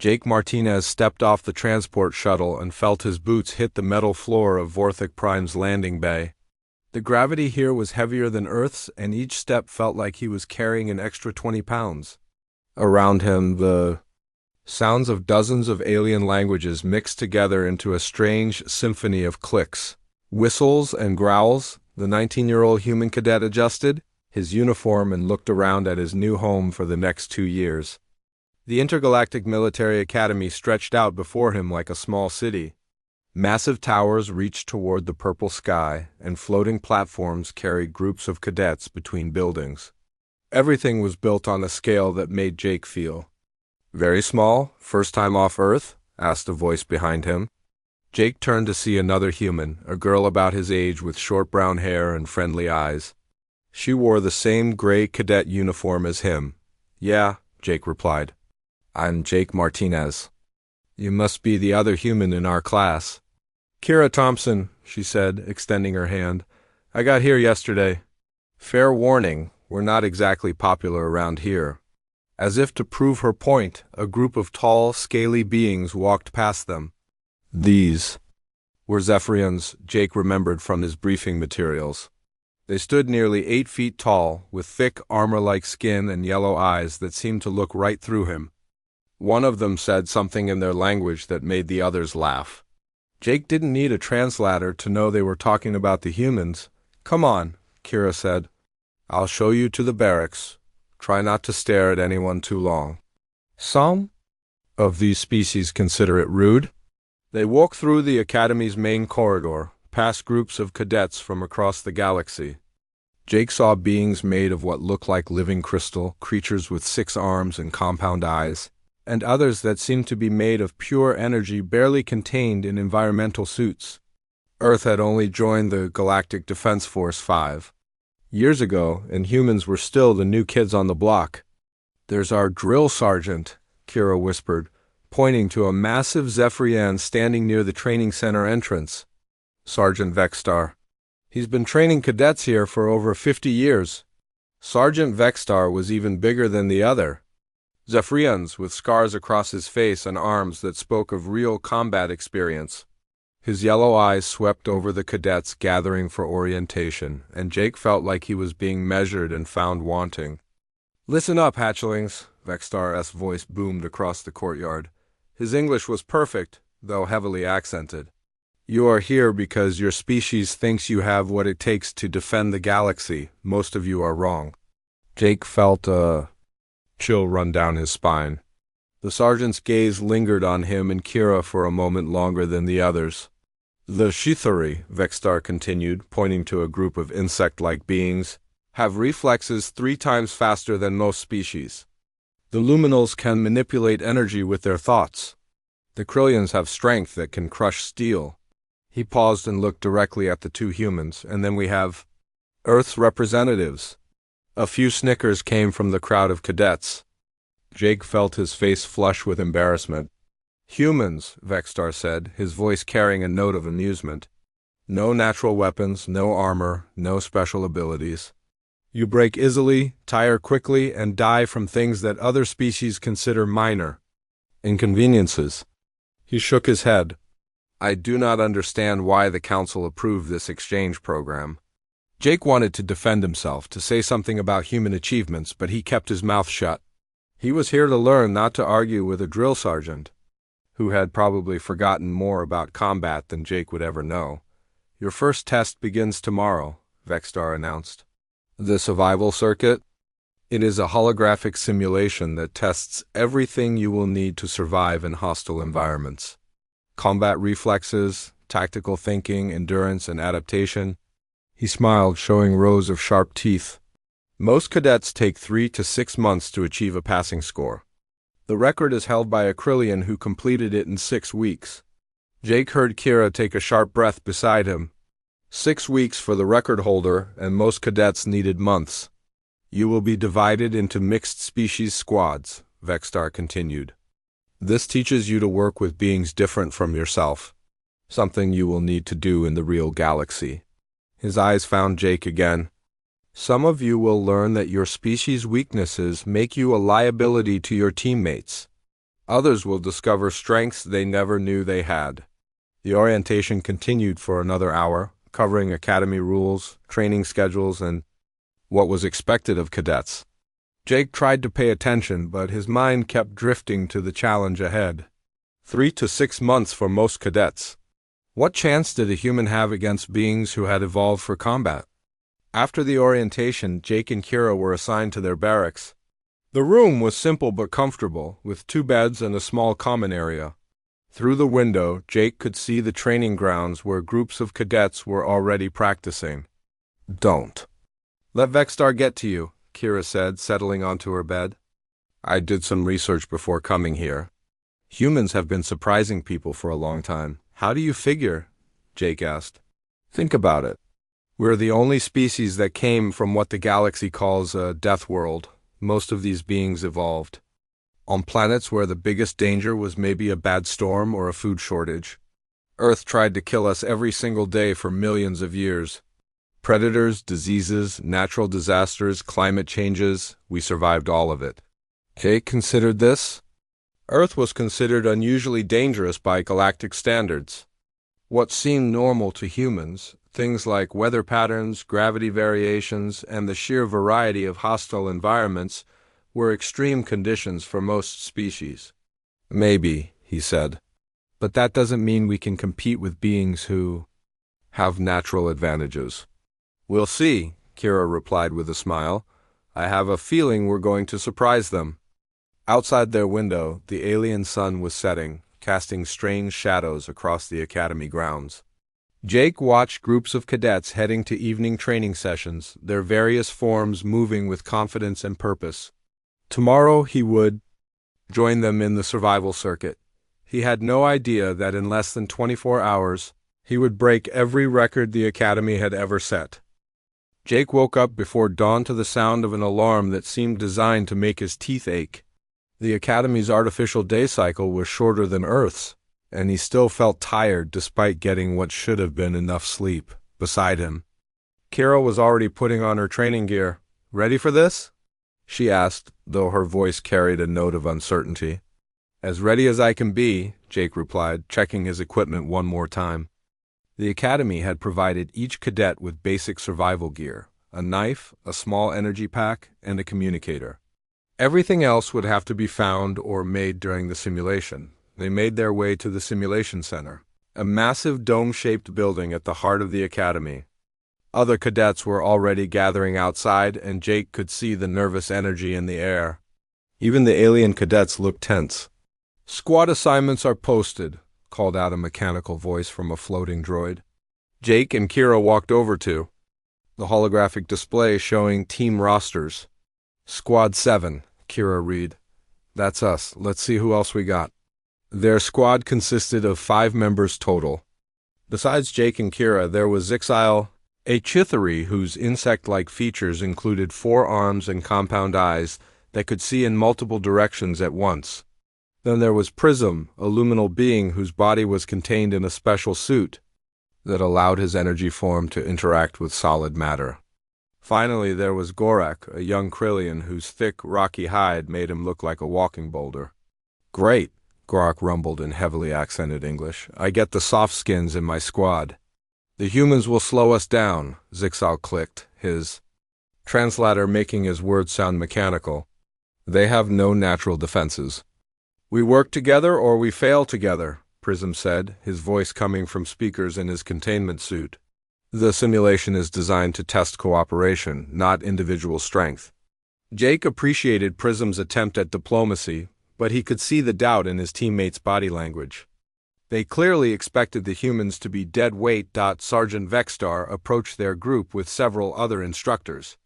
Jake Martinez stepped off the transport shuttle and felt his boots hit the metal floor of Vorthik Prime's landing bay. The gravity here was heavier than Earth's, and each step felt like he was carrying an extra 20 pounds. Around him, the sounds of dozens of alien languages mixed together into a strange symphony of clicks, whistles, and growls. The 19-year-old human cadet adjusted his uniform and looked around at his new home for the next 2 years. The Intergalactic Military Academy stretched out before him like a small city. Massive towers reached toward the purple sky, and floating platforms carried groups of cadets between buildings. Everything was built on a scale that made Jake feel very small. First time off Earth? Asked a voice behind him. Jake turned to see another human, a girl about his age with short brown hair and friendly eyes. She wore the same gray cadet uniform as him. "Yeah," Jake replied. "I'm Jake Martinez. You must be the other human in our class." "Kira Thompson," she said, extending her hand. "I got here yesterday. Fair warning, we're not exactly popular around here." As if to prove her point, a group of tall, scaly beings walked past them. These were Zephyrians, Jake remembered from his briefing materials. They stood nearly 8 feet tall, with thick, armor-like skin and yellow eyes that seemed to look right through him. One of them said something in their language that made the others laugh. Jake didn't need a translator to know they were talking about the humans. "Come on," Kira said. "I'll show you to the barracks. Try not to stare at anyone too long. Some of these species consider it rude." They walked through the Academy's main corridor, past groups of cadets from across the galaxy. Jake saw beings made of what looked like living crystal, creatures with 6 arms and compound eyes, and others that seemed to be made of pure energy barely contained in environmental suits. Earth had only joined the Galactic Defense Force 5 years ago, and humans were still the new kids on the block. "There's our drill sergeant," Kira whispered, pointing to a massive Zephyrian standing near the training center entrance. "Sergeant Vexstar. He's been training cadets here for over 50 years. Sergeant Vexstar was even bigger than the other. Zephyrians with scars across his face and arms that spoke of real combat experience." His yellow eyes swept over the cadets gathering for orientation, and Jake felt like he was being measured and found wanting. "Listen up, hatchlings," Vexstar's voice boomed across the courtyard. His English was perfect, though heavily accented. "You are here because your species thinks you have what it takes to defend the galaxy. Most of you are wrong." Jake felt a chill run down his spine. The sergeant's gaze lingered on him and Kira for a moment longer than the others. "The Shithari," Vexstar continued, pointing to a group of insect-like beings, "have reflexes 3 times faster than most species. The luminals can manipulate energy with their thoughts. The Krillians have strength that can crush steel." He paused and looked directly at the 2 humans. "And then we have Earth's representatives." A few snickers came from the crowd of cadets. Jake felt his face flush with embarrassment. "Humans," Vexstar said, his voice carrying a note of amusement. "No natural weapons, no armor, no special abilities. You break easily, tire quickly, and die from things that other species consider minor inconveniences." He shook his head. "I do not understand why the Council approved this exchange program." Jake wanted to defend himself, to say something about human achievements, but he kept his mouth shut. He was here to learn, not to argue with a drill sergeant, who had probably forgotten more about combat than Jake would ever know. "Your first test begins tomorrow," Vexstar announced. "The survival circuit? It is a holographic simulation that tests everything you will need to survive in hostile environments. Combat reflexes, tactical thinking, endurance, and adaptation." He smiled, showing rows of sharp teeth. "Most cadets take 3 to 6 months to achieve a passing score. The record is held by a Krillian who completed it in 6 weeks. Jake heard Kira take a sharp breath beside him. 6 weeks for the record holder, and most cadets needed months. "You will be divided into mixed species squads," Vexstar continued. "This teaches you to work with beings different from yourself, something you will need to do in the real galaxy." His eyes found Jake again. "Some of you will learn that your species' weaknesses make you a liability to your teammates. Others will discover strengths they never knew they had. The orientation continued for another hour, covering academy rules, training schedules, and what was expected of cadets. Jake tried to pay attention, but his mind kept drifting to the challenge ahead. 3 to 6 months for most cadets. What chance did a human have against beings who had evolved for combat? After the orientation, Jake and Kira were assigned to their barracks. The room was simple but comfortable, with 2 beds and a small common area. Through the window, Jake could see the training grounds where groups of cadets were already practicing. "Don't let Vexstar get to you," Kira said, settling onto her bed. "I did some research before coming here. Humans have been surprising people for a long time." "How do you figure?" Jake asked. "Think about it. We're the only species that came from what the galaxy calls a death world. Most of these beings evolved on planets where the biggest danger was maybe a bad storm or a food shortage. Earth tried to kill us every single day for millions of years. Predators, diseases, natural disasters, climate changes, we survived all of it." Jake considered this. Earth was considered unusually dangerous by galactic standards. What seemed normal to humans, things like weather patterns, gravity variations, and the sheer variety of hostile environments, were extreme conditions for most species. "Maybe," he said, "but that doesn't mean we can compete with beings who have natural advantages." "We'll see," Kira replied with a smile. "I have a feeling we're going to surprise them." Outside their window, the alien sun was setting, casting strange shadows across the academy grounds. Jake watched groups of cadets heading to evening training sessions, their various forms moving with confidence and purpose. Tomorrow he would join them in the survival circuit. He had no idea that in less than 24 hours, he would break every record the academy had ever set. Jake woke up before dawn to the sound of an alarm that seemed designed to make his teeth ache. The academy's artificial day cycle was shorter than Earth's, and he still felt tired despite getting what should have been enough sleep. Beside him, Kira was already putting on her training gear. "Ready for this?" she asked, though her voice carried a note of uncertainty. "As ready as I can be," Jake replied, checking his equipment one more time. The academy had provided each cadet with basic survival gear, a knife, a small energy pack, and a communicator. Everything else would have to be found or made during the simulation. They made their way to the simulation center, a massive dome-shaped building at the heart of the academy. Other cadets were already gathering outside, and Jake could see the nervous energy in the air. Even the alien cadets looked tense. "Squad assignments are posted," called out a mechanical voice from a floating droid. Jake and Kira walked over to the holographic display showing team rosters. "Squad 7, Kira read. "That's us. Let's see who else we got." Their squad consisted of 5 members total. Besides Jake and Kira, there was Zixile, a Chithari whose insect-like features included 4 arms and compound eyes that could see in multiple directions at once. Then there was Prism, a luminal being whose body was contained in a special suit that allowed his energy form to interact with solid matter. Finally, there was Gorak, a young Krillian whose thick, rocky hide made him look like a walking boulder. "Great," Gorak rumbled in heavily accented English. "I get the soft skins in my squad." "The humans will slow us down," Zixal clicked, his translator making his words sound mechanical. "They have no natural defenses." "We work together or we fail together," Prism said, his voice coming from speakers in his containment suit. "The simulation is designed to test cooperation, not individual strength." Jake appreciated Prism's attempt at diplomacy, but he could see the doubt in his teammates' body language. They clearly expected the humans to be dead weight. Sergeant Vexstar approached their group with several other instructors.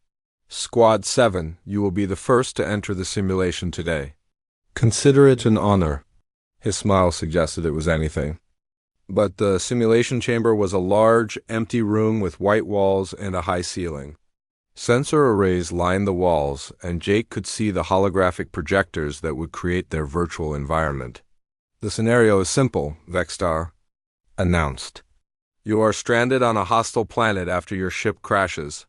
"Squad 7, you will be the first to enter the simulation today. Consider it an honor." His smile suggested it was anything. But the simulation chamber was a large, empty room with white walls and a high ceiling. Sensor arrays lined the walls, and Jake could see the holographic projectors that would create their virtual environment. "The scenario is simple," Vexstar announced. "You are stranded on a hostile planet after your ship crashes.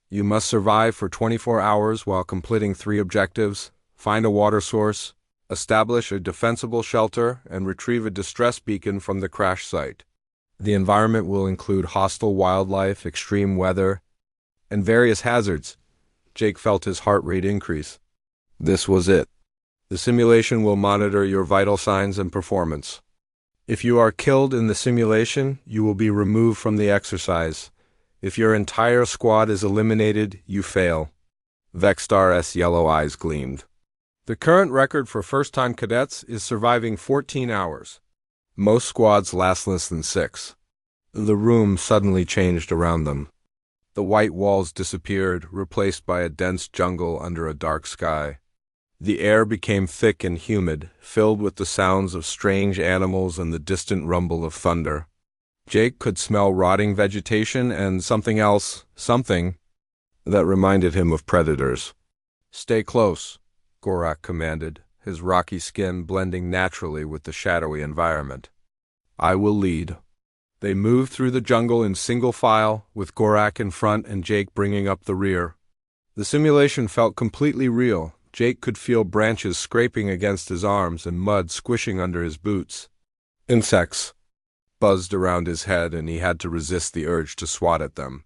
You must survive for 24 hours while completing 3 objectives: find a water source, Establish a defensible shelter and retrieve a distress beacon from the crash site. The environment will include hostile wildlife, extreme weather, and various hazards. Jake felt his heart rate increase. This was it. The simulation will monitor your vital signs and performance. If you are killed in the simulation, you will be removed from the exercise. If your entire squad is eliminated, you fail. Vexstar's yellow eyes gleamed. The current record for first-time cadets is surviving 14 hours. Most squads last less than 6. The room suddenly changed around them. The white walls disappeared, replaced by a dense jungle under a dark sky. The air became thick and humid, filled with the sounds of strange animals and the distant rumble of thunder. Jake could smell rotting vegetation and something that reminded him of predators. "Stay close," Gorak commanded, his rocky skin blending naturally with the shadowy environment. "I will lead." They moved through the jungle in single file, with Gorak in front and Jake bringing up the rear. The simulation felt completely real. Jake could feel branches scraping against his arms and mud squishing under his boots. Insects buzzed around his head, and he had to resist the urge to swat at them.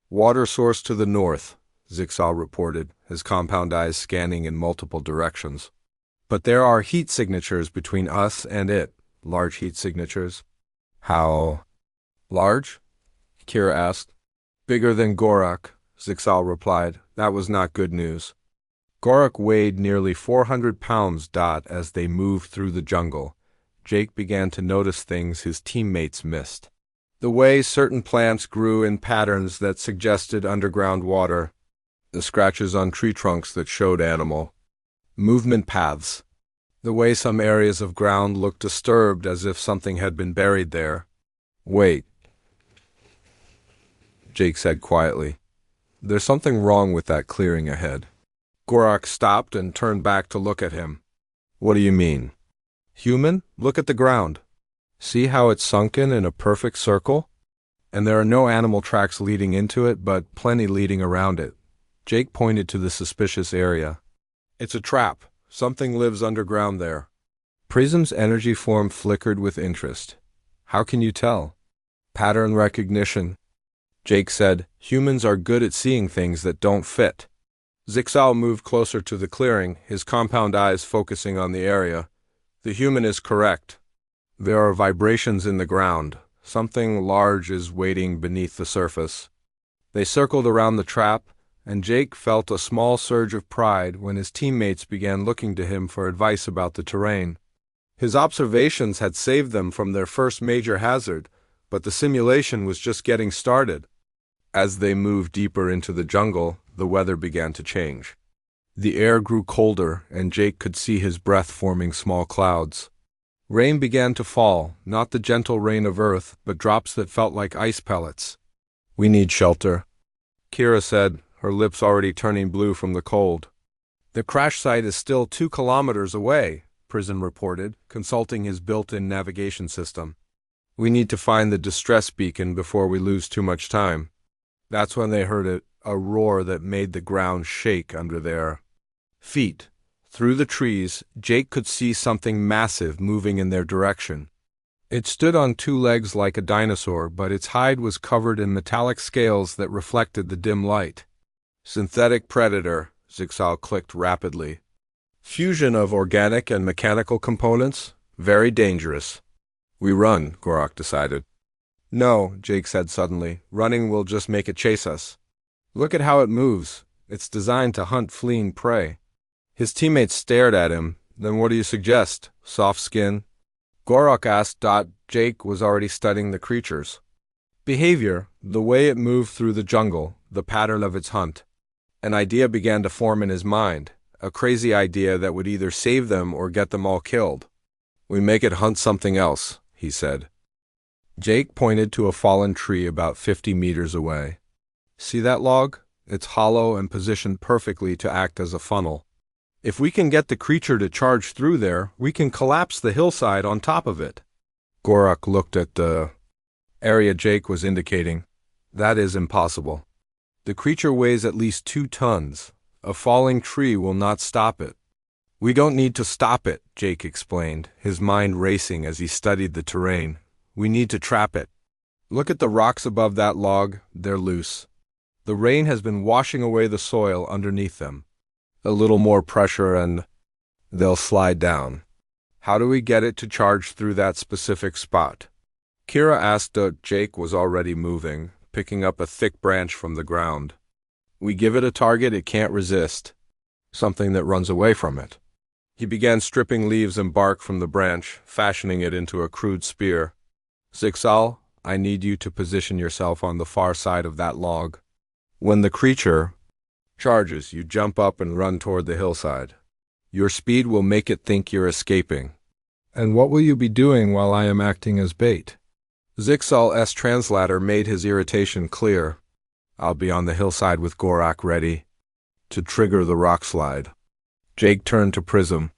"Water source to the north," Zixal reported, his compound eyes scanning in multiple directions. "But there are heat signatures between us and it, large heat signatures." "How large?" Kira asked. "Bigger than Gorak," Zixal replied. That was not good news. Gorak weighed nearly 400 pounds. As they moved through the jungle, Jake began to notice things his teammates missed. The way certain plants grew in patterns that suggested underground water, the scratches on tree trunks that showed animal movement paths, the way some areas of ground looked disturbed as if something had been buried there. "Wait," Jake said quietly. "There's something wrong with that clearing ahead." Gorak stopped and turned back to look at him. "What do you mean?" "Human, look at the ground. See how it's sunken in a perfect circle? And there are no animal tracks leading into it, but plenty leading around it." Jake pointed to the suspicious area. "It's a trap. Something lives underground there." Prism's energy form flickered with interest. "How can you tell?" "Pattern recognition." Jake said, "Humans are good at seeing things that don't fit." Zixal moved closer to the clearing, his compound eyes focusing on the area. "The human is correct. There are vibrations in the ground. Something large is waiting beneath the surface." They circled around the trap, and Jake felt a small surge of pride when his teammates began looking to him for advice about the terrain. His observations had saved them from their first major hazard, but the simulation was just getting started. As they moved deeper into the jungle, the weather began to change. The air grew colder, and Jake could see his breath forming small clouds. Rain began to fall, not the gentle rain of earth, but drops that felt like ice pellets. "We need shelter," Kira said, her lips already turning blue from the cold. "The crash site is still 2 kilometers away," Prism reported, consulting his built-in navigation system. "We need to find the distress beacon before we lose too much time." That's when they heard a roar that made the ground shake under their feet. Through the trees, Jake could see something massive moving in their direction. It stood on 2 legs like a dinosaur, but its hide was covered in metallic scales that reflected the dim light. "Synthetic predator," Zixal clicked rapidly. "Fusion of organic and mechanical components, very dangerous." "We run," Gorak decided. "No," Jake said suddenly. "Running will just make it chase us. Look at how it moves. It's designed to hunt fleeing prey." His teammates stared at him. "Then what do you suggest? Soft skin?" Gorak asked. Jake was already studying the creatures. "Behavior, the way it moved through the jungle, the pattern of its hunt." An idea began to form in his mind, a crazy idea that would either save them or get them all killed. "We make it hunt something else," he said. Jake pointed to a fallen tree about 50 meters away. "See that log? It's hollow and positioned perfectly to act as a funnel. If we can get the creature to charge through there, we can collapse the hillside on top of it." Gorak looked at the area Jake was indicating. "That is impossible. The creature weighs at least 2 tons. A falling tree will not stop it. We don't need to stop it, Jake explained, his mind racing as he studied the terrain. We need to trap it. Look at the rocks above that log, they're loose. The rain has been washing away the soil underneath them. A little more pressure and they'll slide down. How do we get it to charge through that specific spot? Kira asked. Jake was already moving, picking up a thick branch from the ground. We give it a target it can't resist, something that runs away from it. He began stripping leaves and bark from the branch, fashioning it into a crude spear. Zixal, I need you to position yourself on the far side of that log. When the creature charges, you jump up and run toward the hillside. Your speed will make it think you're escaping. And what will you be doing while I am acting as bait? Zixal's translator made his irritation clear. I'll be on the hillside with Gorak ready to trigger the rock slide. Jake turned to Prism.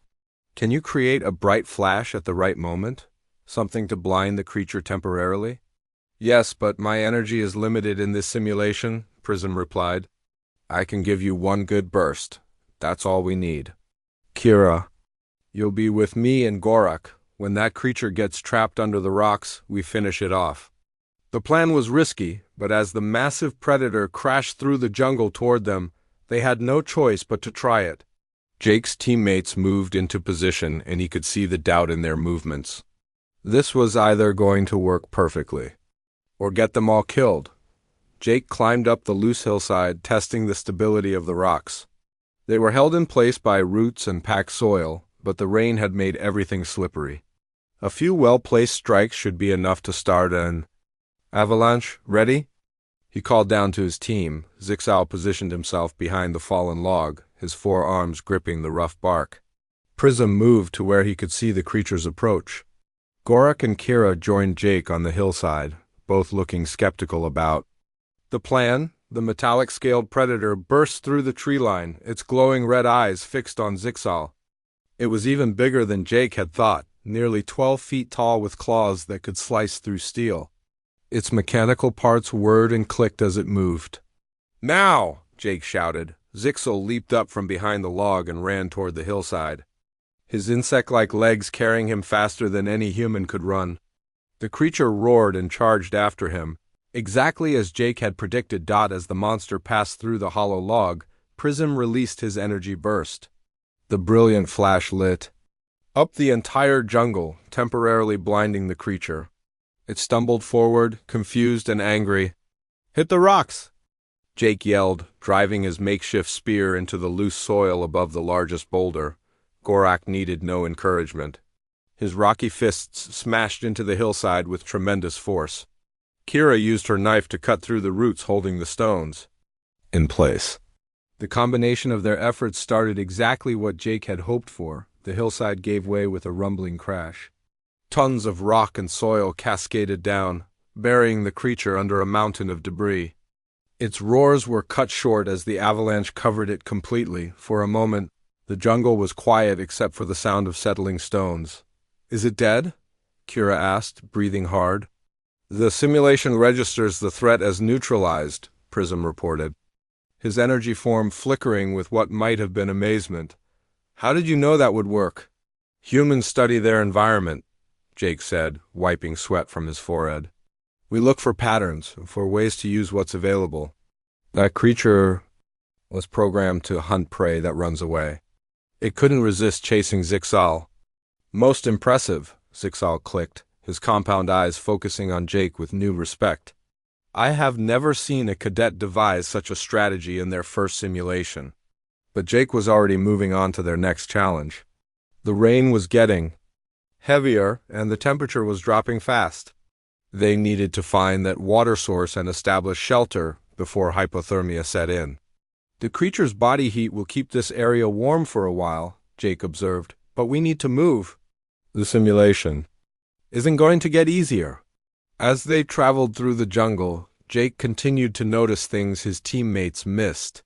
Can you create a bright flash at the right moment? Something to blind the creature temporarily? Yes, but my energy is limited in this simulation, Prism replied. I can give you one good burst. That's all we need. Kira, you'll be with me and Gorak. When that creature gets trapped under the rocks, we finish it off. The plan was risky, but as the massive predator crashed through the jungle toward them, they had no choice but to try it. Jake's teammates moved into position, and he could see the doubt in their movements. This was either going to work perfectly, or get them all killed. Jake climbed up the loose hillside, testing the stability of the rocks. They were held in place by roots and packed soil, but the rain had made everything slippery. A few well-placed strikes should be enough to start an avalanche. Ready? He called down to his team. Zixal positioned himself behind the fallen log, his forearms gripping the rough bark. Prism moved to where he could see the creature's approach. Gorak and Kira joined Jake on the hillside, both looking skeptical about the plan. The metallic-scaled predator burst through the tree line, its glowing red eyes fixed on Zixal. It was even bigger than Jake had thought, nearly 12 feet tall with claws that could slice through steel. Its mechanical parts whirred and clicked as it moved. Now! Jake shouted. Zixal leaped up from behind the log and ran toward the hillside, his insect-like legs carrying him faster than any human could run. The creature roared and charged after him, exactly as Jake had predicted. As the monster passed through the hollow log, Prism released his energy burst. The brilliant flash lit up the entire jungle, temporarily blinding the creature. It stumbled forward, confused and angry. Hit the rocks! Jake yelled, driving his makeshift spear into the loose soil above the largest boulder. Gorak needed no encouragement. His rocky fists smashed into the hillside with tremendous force. Kira used her knife to cut through the roots holding the stones in place. The combination of their efforts started exactly what Jake had hoped for. The hillside gave way with a rumbling crash. Tons of rock and soil cascaded down, burying the creature under a mountain of debris. Its roars were cut short as the avalanche covered it completely. For a moment, the jungle was quiet except for the sound of settling stones. Is it dead? Kira asked, breathing hard. The simulation registers the threat as neutralized, Prism reported, his energy form flickering with what might have been amazement. How did you know that would work? Humans study their environment, Jake said, wiping sweat from his forehead. We look for patterns, for ways to use what's available. That creature was programmed to hunt prey that runs away. It couldn't resist chasing Zixal. Most impressive, Zixal clicked, his compound eyes focusing on Jake with new respect. I have never seen a cadet devise such a strategy in their first simulation. But Jake was already moving on to their next challenge. The rain was getting heavier, and the temperature was dropping fast. They needed to find that water source and establish shelter before hypothermia set in. The creature's body heat will keep this area warm for a while, Jake observed, but we need to move. The simulation isn't going to get easier. As they traveled through the jungle, Jake continued to notice things his teammates missed.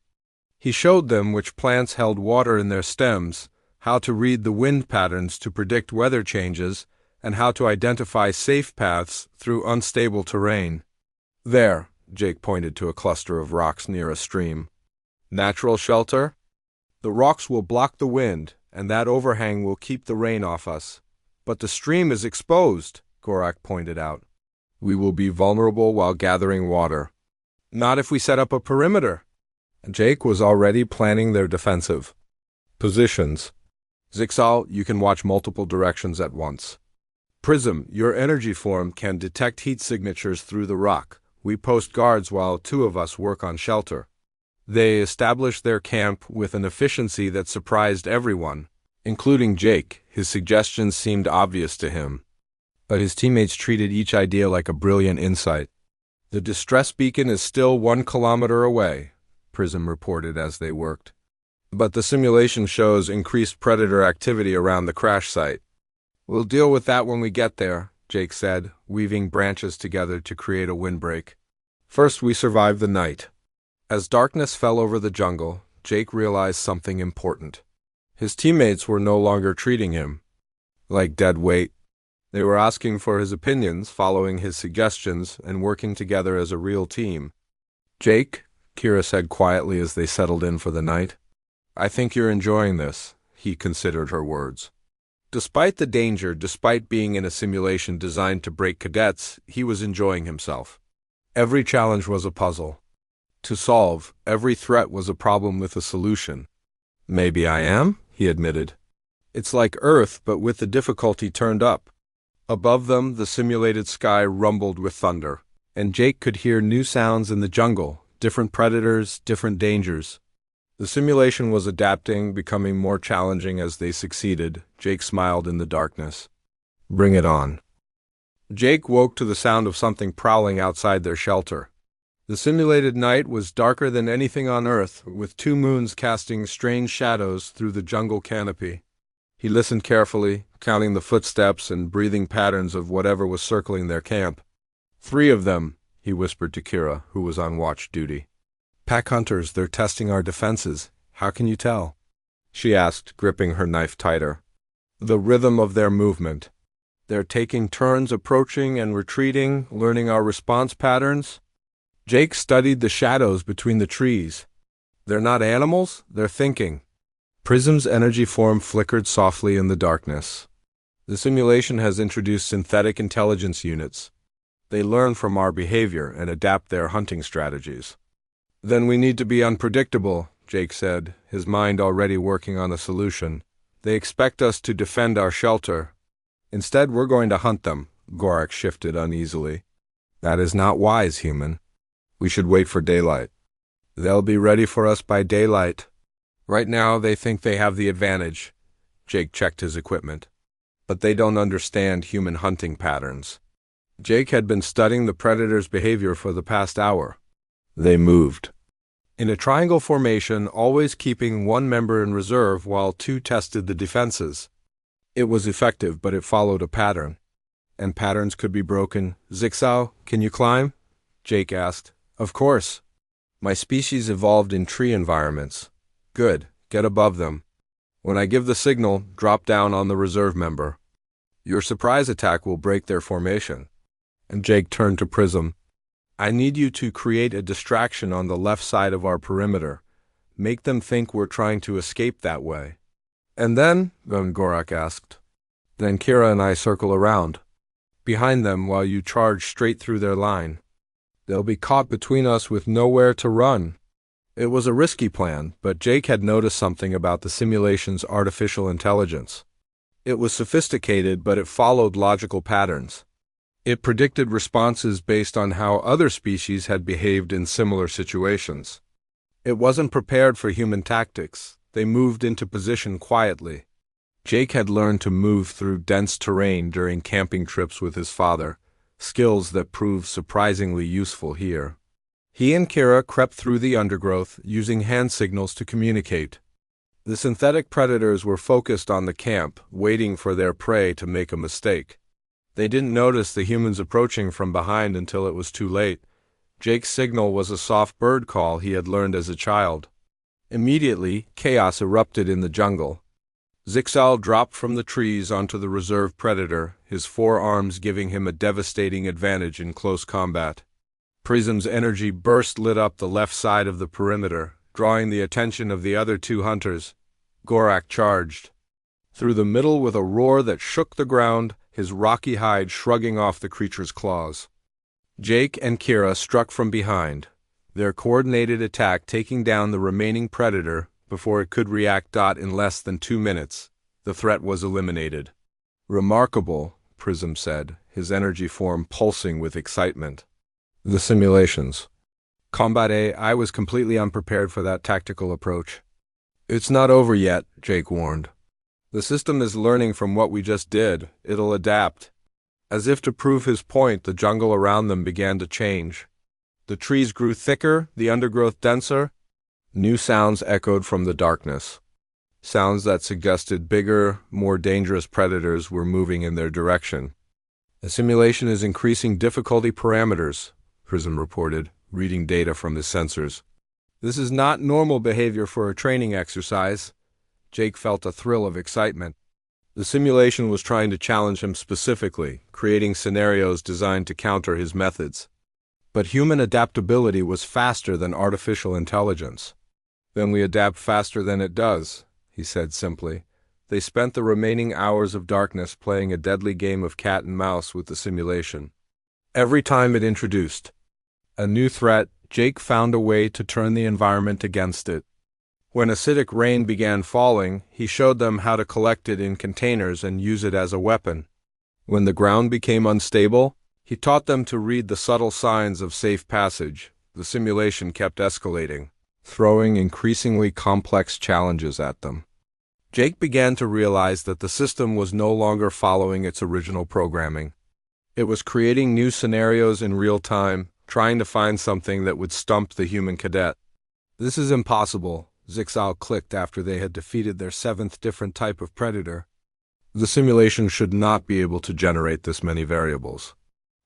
He showed them which plants held water in their stems, how to read the wind patterns to predict weather changes, and how to identify safe paths through unstable terrain. There, Jake pointed to a cluster of rocks near a stream. Natural shelter? The rocks will block the wind, and that overhang will keep the rain off us. But the stream is exposed, Gorak pointed out. We will be vulnerable while gathering water. Not if we set up a perimeter. Jake was already planning their defensive positions. Zixal, you can watch multiple directions at once. Prism, your energy form can detect heat signatures through the rock. We post guards while two of us work on shelter. They established their camp with an efficiency that surprised everyone, including Jake. His suggestions seemed obvious to him, but his teammates treated each idea like a brilliant insight. The distress beacon is still 1 kilometer away, Prism reported as they worked. But the simulation shows increased predator activity around the crash site. We'll deal with that when we get there, Jake said, weaving branches together to create a windbreak. First, we survive the night. As darkness fell over the jungle, Jake realized something important. His teammates were no longer treating him like dead weight. They were asking for his opinions, following his suggestions, and working together as a real team. Jake, Kira said quietly as they settled in for the night. I think you're enjoying this, he considered her words. Despite the danger, despite being in a simulation designed to break cadets, he was enjoying himself. Every challenge was a puzzle to solve. Every threat was a problem with a solution. Maybe I am, he admitted. It's like Earth, but with the difficulty turned up. Above them, the simulated sky rumbled with thunder, and Jake could hear new sounds in the jungle, different predators, different dangers. The simulation was adapting, becoming more challenging as they succeeded. Jake smiled in the darkness. Bring it on. Jake woke to the sound of something prowling outside their shelter. The simulated night was darker than anything on Earth, with 2 moons casting strange shadows through the jungle canopy. He listened carefully, counting the footsteps and breathing patterns of whatever was circling their camp. 3 of them, he whispered to Kira, who was on watch duty. Pack hunters, they're testing our defenses. How can you tell? She asked, gripping her knife tighter. The rhythm of their movement. They're taking turns approaching and retreating, learning our response patterns. Jake studied the shadows between the trees. They're not animals, they're thinking. Prism's energy form flickered softly in the darkness. The simulation has introduced synthetic intelligence units. They learn from our behavior and adapt their hunting strategies. Then we need to be unpredictable, Jake said, his mind already working on a solution. They expect us to defend our shelter. Instead, we're going to hunt them, Gorak shifted uneasily. That is not wise, human. We should wait for daylight. They'll be ready for us by daylight. Right now, they think they have the advantage. Jake checked his equipment. But they don't understand human hunting patterns. Jake had been studying the predator's behavior for the past hour. They moved in a triangle formation, always keeping 1 member in reserve while 2 tested the defenses. It was effective, but it followed a pattern. And patterns could be broken. Zixal, can you climb? Jake asked. Of course. My species evolved in tree environments. Good. Get above them. When I give the signal, drop down on the reserve member. Your surprise attack will break their formation. And Jake turned to Prism. I need you to create a distraction on the left side of our perimeter. Make them think we're trying to escape that way. And then Gorak asked. Then Kira and I circle around, behind them while you charge straight through their line. They'll be caught between us with nowhere to run. It was a risky plan, but Jake had noticed something about the simulation's artificial intelligence. It was sophisticated, but it followed logical patterns. It predicted responses based on how other species had behaved in similar situations. It wasn't prepared for human tactics. They moved into position quietly. Jake had learned to move through dense terrain during camping trips with his father, skills that proved surprisingly useful here. He and Kira crept through the undergrowth, using hand signals to communicate. The synthetic predators were focused on the camp, waiting for their prey to make a mistake. They didn't notice the humans approaching from behind until it was too late. Jake's signal was a soft bird call he had learned as a child. Immediately, chaos erupted in the jungle. Zixal dropped from the trees onto the reserve predator, his 4 arms giving him a devastating advantage in close combat. Prism's energy burst lit up the left side of the perimeter, drawing the attention of the other 2 hunters. Gorak charged. through the middle with a roar that shook the ground, his rocky hide shrugging off the creature's claws. Jake and Kira struck from behind, their coordinated attack taking down the remaining predator before it could react. In less than 2 minutes, the threat was eliminated. Remarkable, Prism said, his energy form pulsing with excitement. The simulations. Combat A, I was completely unprepared for that tactical approach. It's not over yet, Jake warned. The system is learning from what we just did. It'll adapt. As if to prove his point, the jungle around them began to change. The trees grew thicker, the undergrowth denser. New sounds echoed from the darkness. Sounds that suggested bigger, more dangerous predators were moving in their direction. The simulation is increasing difficulty parameters, Prism reported, reading data from his sensors. This is not normal behavior for a training exercise. Jake felt a thrill of excitement. The simulation was trying to challenge him specifically, creating scenarios designed to counter his methods. But human adaptability was faster than artificial intelligence. Then we adapt faster than it does, he said simply. They spent the remaining hours of darkness playing a deadly game of cat and mouse with the simulation. Every time it introduced a new threat, Jake found a way to turn the environment against it. When acidic rain began falling, he showed them how to collect it in containers and use it as a weapon. When the ground became unstable, he taught them to read the subtle signs of safe passage. The simulation kept escalating, throwing increasingly complex challenges at them. Jake began to realize that the system was no longer following its original programming. It was creating new scenarios in real time, trying to find something that would stump the human cadet. This is impossible, Zixal clicked after they had defeated their 7th different type of predator. The simulation should not be able to generate this many variables.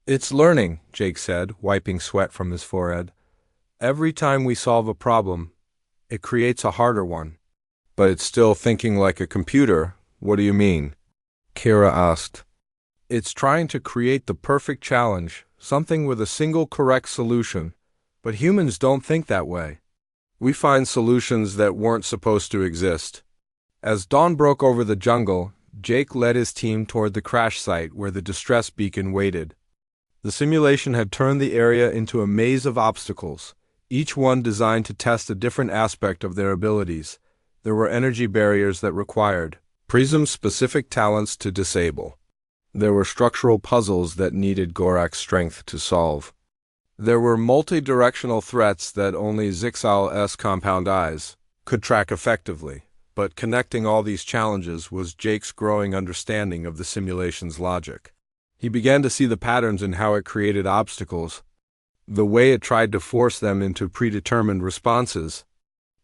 It's learning, Jake said, wiping sweat from his forehead. Every time we solve a problem, it creates a harder one. But it's still thinking like a computer. What do you mean? Kira asked. It's trying to create the perfect challenge, something with a single correct solution. But humans don't think that way. We find solutions that weren't supposed to exist. As dawn broke over the jungle, Jake led his team toward the crash site where the distress beacon waited. The simulation had turned the area into a maze of obstacles, each one designed to test a different aspect of their abilities. There were energy barriers that required Prism-specific talents to disable. There were structural puzzles that needed Gorak's strength to solve. There were multi-directional threats that only Zixal's compound eyes could track effectively, but connecting all these challenges was Jake's growing understanding of the simulation's logic. He began to see the patterns in how it created obstacles, the way it tried to force them into predetermined responses.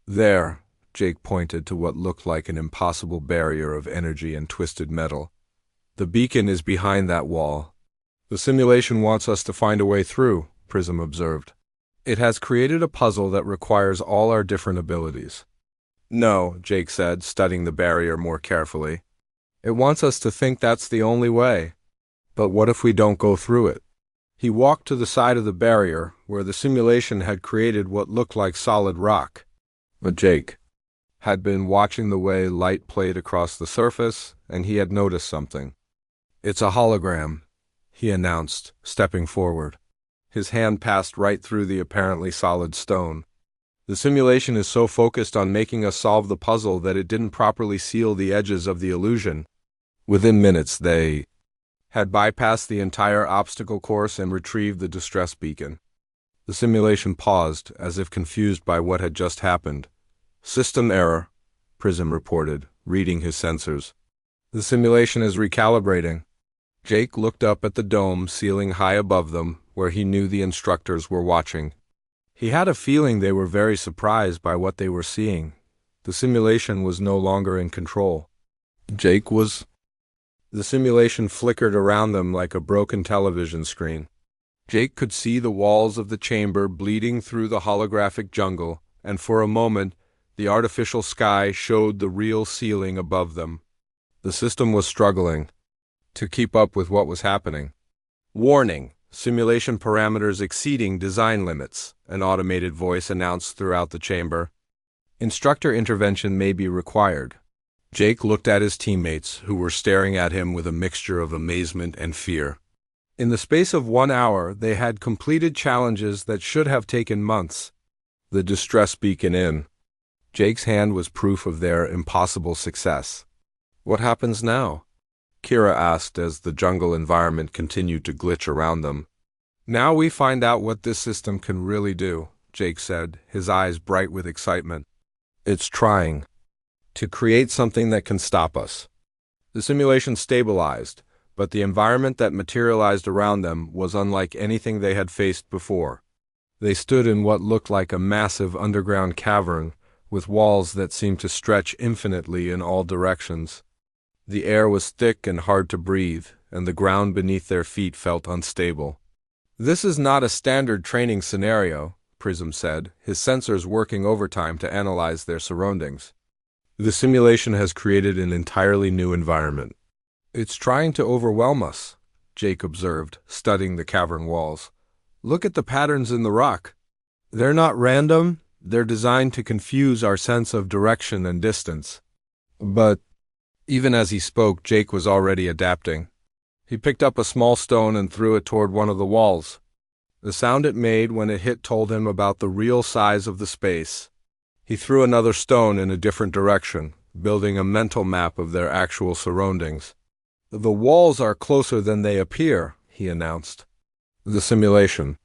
There, Jake pointed to what looked like an impossible barrier of energy and twisted metal. The beacon is behind that wall. The simulation wants us to find a way through, Prism observed. It has created a puzzle that requires all our different abilities. No, Jake said, studying the barrier more carefully. It wants us to think that's the only way. But what if we don't go through it? He walked to the side of the barrier, where the simulation had created what looked like solid rock. But Jake had been watching the way light played across the surface, and he had noticed something. It's a hologram, he announced, stepping forward. His hand passed right through the apparently solid stone. The simulation is so focused on making us solve the puzzle that it didn't properly seal the edges of the illusion. Within minutes, they had bypassed the entire obstacle course and retrieved the distress beacon. The simulation paused, as if confused by what had just happened. System error, Prism reported, reading his sensors. The simulation is recalibrating. Jake looked up at the dome ceiling high above them, where he knew the instructors were watching. He had a feeling they were very surprised by what they were seeing. The simulation was no longer in control. Jake was. The simulation flickered around them like a broken television screen. Jake could see the walls of the chamber bleeding through the holographic jungle, and for a moment, the artificial sky showed the real ceiling above them. The system was struggling to keep up with what was happening. Warning: simulation parameters exceeding design limits, an automated voice announced throughout the chamber. Instructor intervention may be required. Jake looked at his teammates, who were staring at him with a mixture of amazement and fear. In the space of 1 hour, they had completed challenges that should have taken months. The distress beacon in. Jake's hand was proof of their impossible success. What happens now? Kira asked as the jungle environment continued to glitch around them. Now we find out what this system can really do, Jake said, his eyes bright with excitement. It's trying to create something that can stop us. The simulation stabilized, but the environment that materialized around them was unlike anything they had faced before. They stood in what looked like a massive underground cavern, with walls that seemed to stretch infinitely in all directions. The air was thick and hard to breathe, and the ground beneath their feet felt unstable. This is not a standard training scenario, Prism said, his sensors working overtime to analyze their surroundings. The simulation has created an entirely new environment. It's trying to overwhelm us, Jake observed, studying the cavern walls. Look at the patterns in the rock. They're not random, they're designed to confuse our sense of direction and distance. But even as he spoke, Jake was already adapting. He picked up a small stone and threw it toward one of the walls. The sound it made when it hit told him about the real size of the space. He threw another stone in a different direction, building a mental map of their actual surroundings. The walls are closer than they appear, he announced. The simulation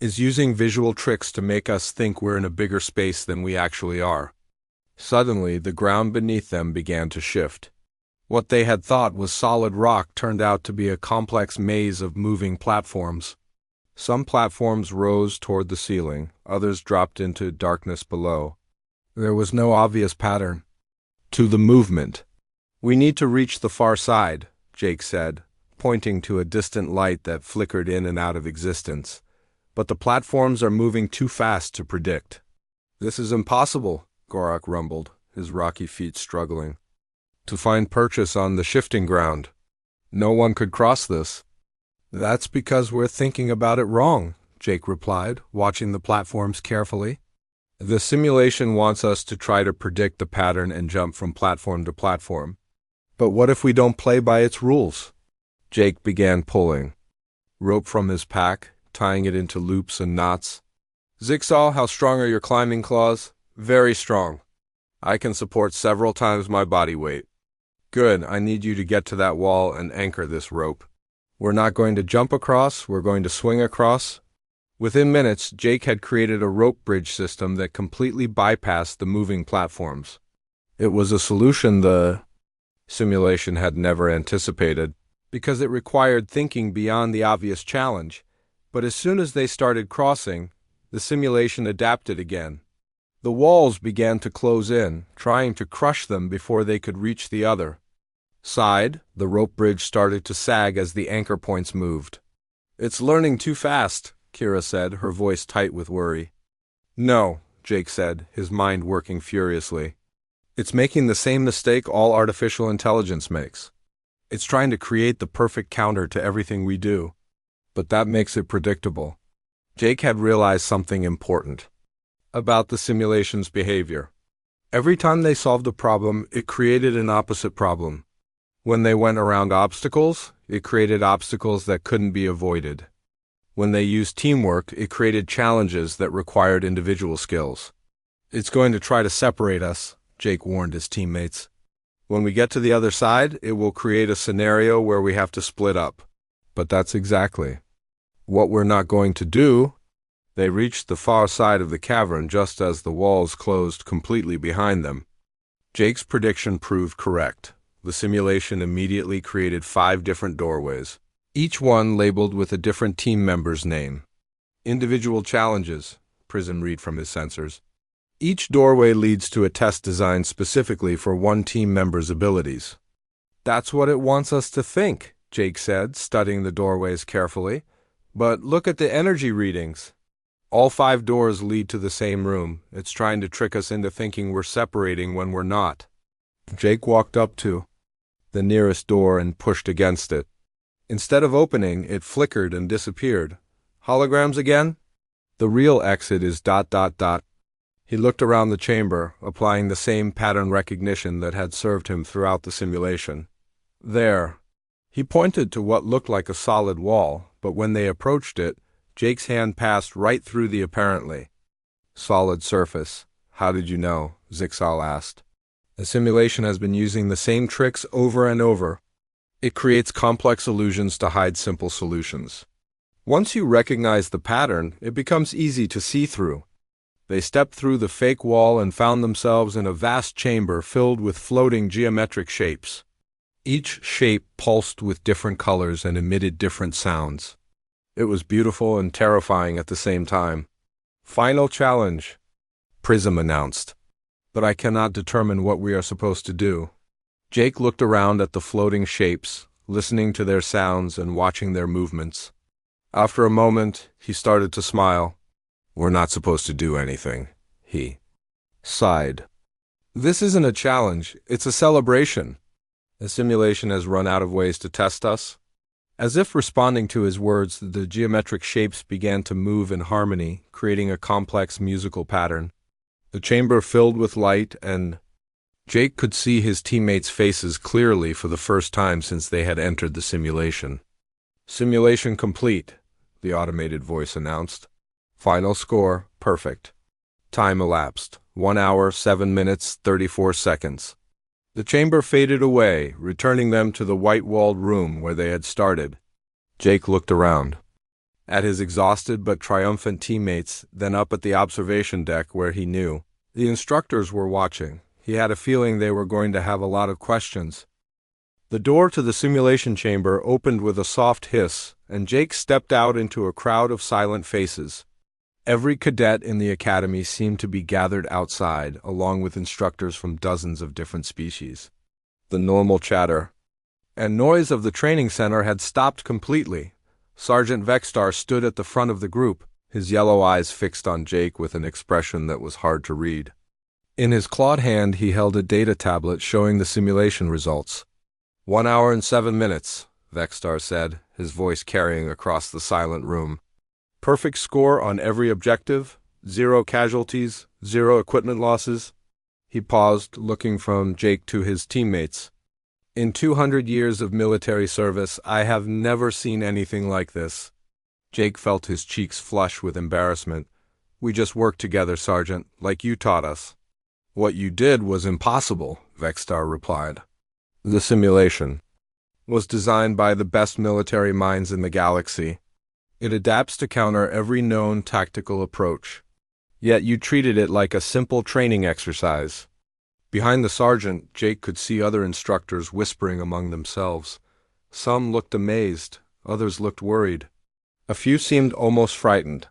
is using visual tricks to make us think we're in a bigger space than we actually are. Suddenly, the ground beneath them began to shift. What they had thought was solid rock turned out to be a complex maze of moving platforms. Some platforms rose toward the ceiling, others dropped into darkness below. There was no obvious pattern to the movement. We need to reach the far side, Jake said, pointing to a distant light that flickered in and out of existence. But the platforms are moving too fast to predict. This is impossible, Gorak rumbled, his rocky feet struggling. To find purchase on the shifting ground. No one could cross this. That's because we're thinking about it wrong, Jake replied, watching the platforms carefully. The simulation wants us to try to predict the pattern and jump from platform to platform. But what if we don't play by its rules? Jake began pulling rope from his pack, tying it into loops and knots. Zigsaw, how strong are your climbing claws? Very strong. I can support several times my body weight. Good, I need you to get to that wall and anchor this rope. We're not going to jump across, we're going to swing across. Within minutes, Jake had created a rope bridge system that completely bypassed the moving platforms. It was a solution the simulation had never anticipated, because it required thinking beyond the obvious challenge. But as soon as they started crossing, the simulation adapted again. The walls began to close in, trying to crush them before they could reach the other side. The rope bridge started to sag as the anchor points moved. It's learning too fast, Kira said, her voice tight with worry. No, Jake said, his mind working furiously. It's making the same mistake all artificial intelligence makes. It's trying to create the perfect counter to everything we do. But that makes it predictable. Jake had realized something important about the simulation's behavior. Every time they solved a problem, it created an opposite problem. When they went around obstacles, it created obstacles that couldn't be avoided. When they used teamwork, it created challenges that required individual skills. It's going to try to separate us, Jake warned his teammates. When we get to the other side, it will create a scenario where we have to split up. But that's exactly what we're not going to do. They reached the far side of the cavern just as the walls closed completely behind them. Jake's prediction proved correct. The simulation immediately created 5 different doorways, each one labeled with a different team member's name. Individual challenges, Prism read from his sensors. Each doorway leads to a test designed specifically for one team member's abilities. That's what it wants us to think, Jake said, studying the doorways carefully. But look at the energy readings. All 5 doors lead to the same room. It's trying to trick us into thinking we're separating when we're not. Jake walked up to the nearest door and pushed against it. Instead of opening, it flickered and disappeared. Holograms again? The real exit is ... He looked around the chamber, applying the same pattern recognition that had served him throughout the simulation. There. He pointed to what looked like a solid wall, but when they approached it, Jake's hand passed right through the apparently solid surface. How did you know? Zixal asked. The simulation has been using the same tricks over and over. It creates complex illusions to hide simple solutions. Once you recognize the pattern, it becomes easy to see through. They stepped through the fake wall and found themselves in a vast chamber filled with floating geometric shapes. Each shape pulsed with different colors and emitted different sounds. It was beautiful and terrifying at the same time. Final challenge, Prism announced. But I cannot determine what we are supposed to do. Jake looked around at the floating shapes, listening to their sounds and watching their movements. After a moment, he started to smile. We're not supposed to do anything, he sighed. This isn't a challenge, it's a celebration. The simulation has run out of ways to test us. As if responding to his words, the geometric shapes began to move in harmony, creating a complex musical pattern. The chamber filled with light, and Jake could see his teammates' faces clearly for the first time since they had entered the simulation. Simulation complete, the automated voice announced. Final score, perfect. Time elapsed, 1 hour, 7 minutes, 34 seconds. The chamber faded away, returning them to the white-walled room where they had started. Jake looked around. At his exhausted but triumphant teammates, then up at the observation deck where he knew. The instructors were watching. He had a feeling they were going to have a lot of questions. The door to the simulation chamber opened with a soft hiss, and Jake stepped out into a crowd of silent faces. Every cadet in the academy seemed to be gathered outside, along with instructors from dozens of different species. The normal chatter and noise of the training center had stopped completely. Sergeant Vexstar stood at the front of the group, his yellow eyes fixed on Jake with an expression that was hard to read. In his clawed hand he held a data tablet showing the simulation results. 1 hour and 7 minutes, Vexstar said, his voice carrying across the silent room. Perfect score on every objective, 0 casualties, 0 equipment losses. He paused, looking from Jake to his teammates. In 200 years of military service, I have never seen anything like this. Jake felt his cheeks flush with embarrassment. We just worked together, Sergeant, like you taught us. What you did was impossible, Vexstar replied. The simulation was designed by the best military minds in the galaxy. It adapts to counter every known tactical approach. Yet you treated it like a simple training exercise. Behind the sergeant, Jake could see other instructors whispering among themselves. Some looked amazed, others looked worried. A few seemed almost frightened.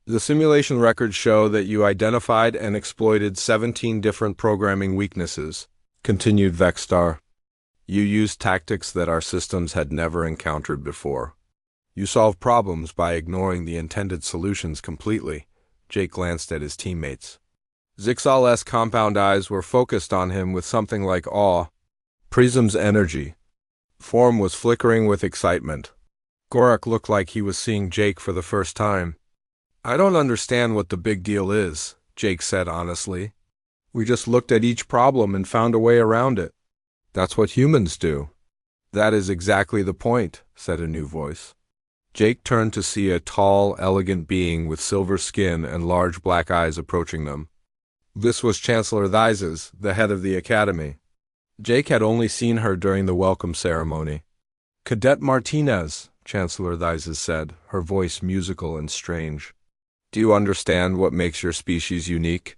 The simulation records show that you identified and exploited 17 different programming weaknesses, continued Vexstar. You used tactics that our systems had never encountered before. You solved problems by ignoring the intended solutions completely. Jake glanced at his teammates. Zixal's compound eyes were focused on him with something like awe. Prism's energy. Form was flickering with excitement. Gorak looked like he was seeing Jake for the first time. I don't understand what the big deal is, Jake said honestly. We just looked at each problem and found a way around it. That's what humans do. That is exactly the point, said a new voice. Jake turned to see a tall, elegant being with silver skin and large black eyes approaching them. This was Chancellor Theises, the head of the academy. Jake had only seen her during the welcome ceremony. Cadet Martinez, Chancellor Theises said, her voice musical and strange. Do you understand what makes your species unique?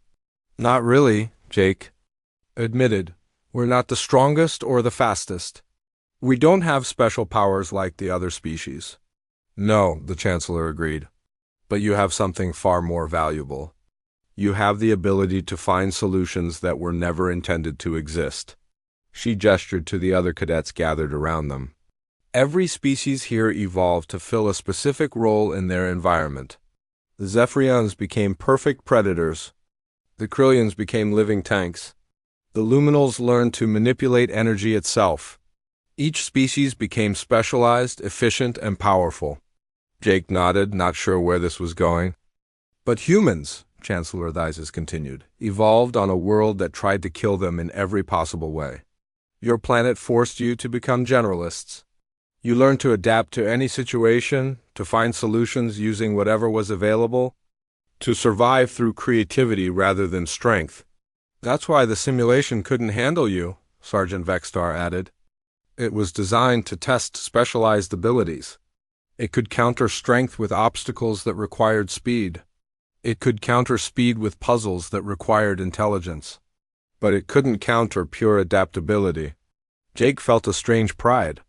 Not really, Jake admitted. We're not the strongest or the fastest. We don't have special powers like the other species. No, the Chancellor agreed. But you have something far more valuable. You have the ability to find solutions that were never intended to exist. She gestured to the other cadets gathered around them. Every species here evolved to fill a specific role in their environment. The Zephyrians became perfect predators. The Krillians became living tanks. The Luminals learned to manipulate energy itself. Each species became specialized, efficient, and powerful. Jake nodded, not sure where this was going. But humans, Chancellor Theises continued, evolved on a world that tried to kill them in every possible way. Your planet forced you to become generalists. You learned to adapt to any situation, to find solutions using whatever was available, to survive through creativity rather than strength. That's why the simulation couldn't handle you, Sergeant Vextar added. It was designed to test specialized abilities. It could counter strength with obstacles that required speed. It could counter speed with puzzles that required intelligence. But it couldn't counter pure adaptability. Jake felt a strange pride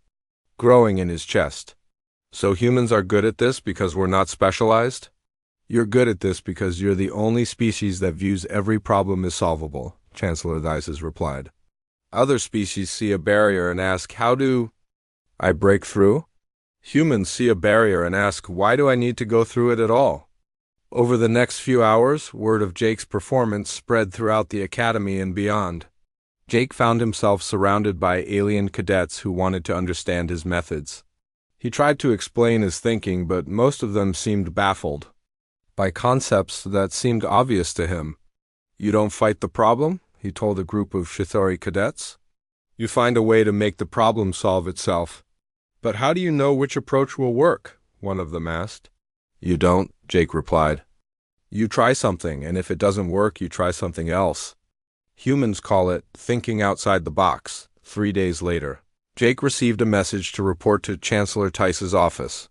growing in his chest. So humans are good at this because we're not specialized? You're good at this because you're the only species that views every problem as solvable, Chancellor Theises replied. Other species see a barrier and ask, how do I break through? Humans see a barrier and ask, why do I need to go through it at all? Over the next few hours, word of Jake's performance spread throughout the academy and beyond. Jake found himself surrounded by alien cadets who wanted to understand his methods. He tried to explain his thinking, but most of them seemed baffled by concepts that seemed obvious to him. You don't fight the problem, he told a group of Chitauri cadets. You find a way to make the problem solve itself. But how do you know which approach will work? One of them asked. You don't, Jake replied. You try something, and if it doesn't work, you try something else. Humans call it thinking outside the box. 3 days later, Jake received a message to report to Chancellor Tice's office.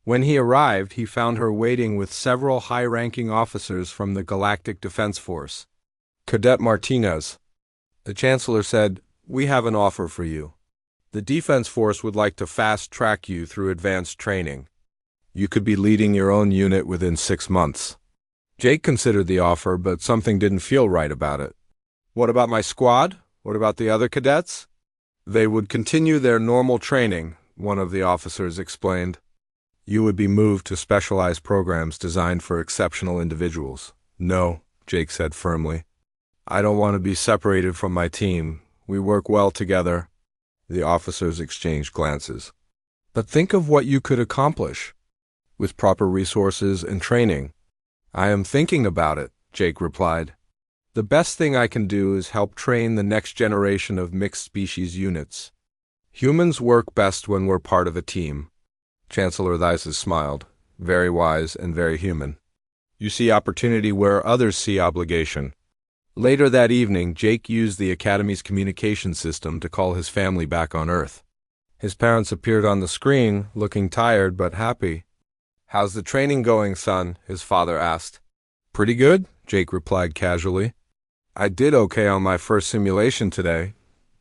When he arrived, he found her waiting with several high-ranking officers from the Galactic Defense Force. Cadet Martinez. The Chancellor said, "We have an offer for you. The Defense Force would like to fast-track you through advanced training. You could be leading your own unit within 6 months." Jake considered the offer, but something didn't feel right about it. What about my squad? What about the other cadets? They would continue their normal training, one of the officers explained. You would be moved to specialized programs designed for exceptional individuals. No, Jake said firmly. I don't want to be separated from my team. We work well together. The officers exchanged glances. But think of what you could accomplish with proper resources and training. I am thinking about it, Jake replied. The best thing I can do is help train the next generation of mixed-species units. Humans work best when we're part of a team. Chancellor Theises smiled, very wise and very human. You see opportunity where others see obligation. Later that evening, Jake used the Academy's communication system to call his family back on Earth. His parents appeared on the screen, looking tired but happy. How's the training going, son? His father asked. Pretty good, Jake replied casually. I did okay on my first simulation today.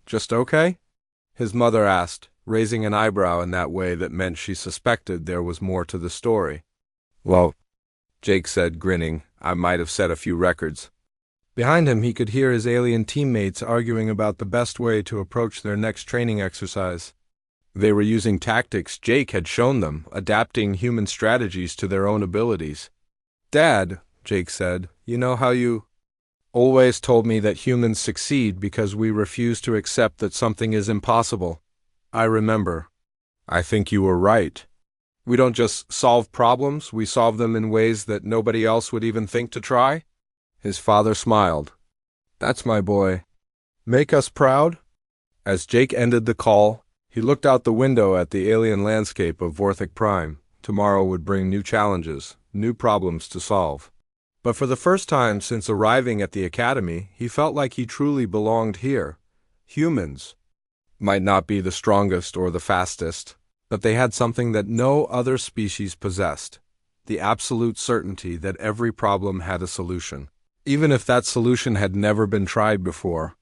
Just okay? His mother asked, raising an eyebrow in that way that meant she suspected there was more to the story. Well, Jake said, grinning, I might have set a few records. Behind him, he could hear his alien teammates arguing about the best way to approach their next training exercise. They were using tactics Jake had shown them, adapting human strategies to their own abilities. Dad, Jake said, you know how you always told me that humans succeed because we refuse to accept that something is impossible. I remember. I think you were right. We don't just solve problems, we solve them in ways that nobody else would even think to try. His father smiled. That's my boy. Make us proud? As Jake ended the call, he looked out the window at the alien landscape of Vorthic Prime. Tomorrow would bring new challenges, new problems to solve. But for the first time since arriving at the academy, he felt like he truly belonged here. Humans might not be the strongest or the fastest, but they had something that no other species possessed, the absolute certainty that every problem had a solution, even if that solution had never been tried before.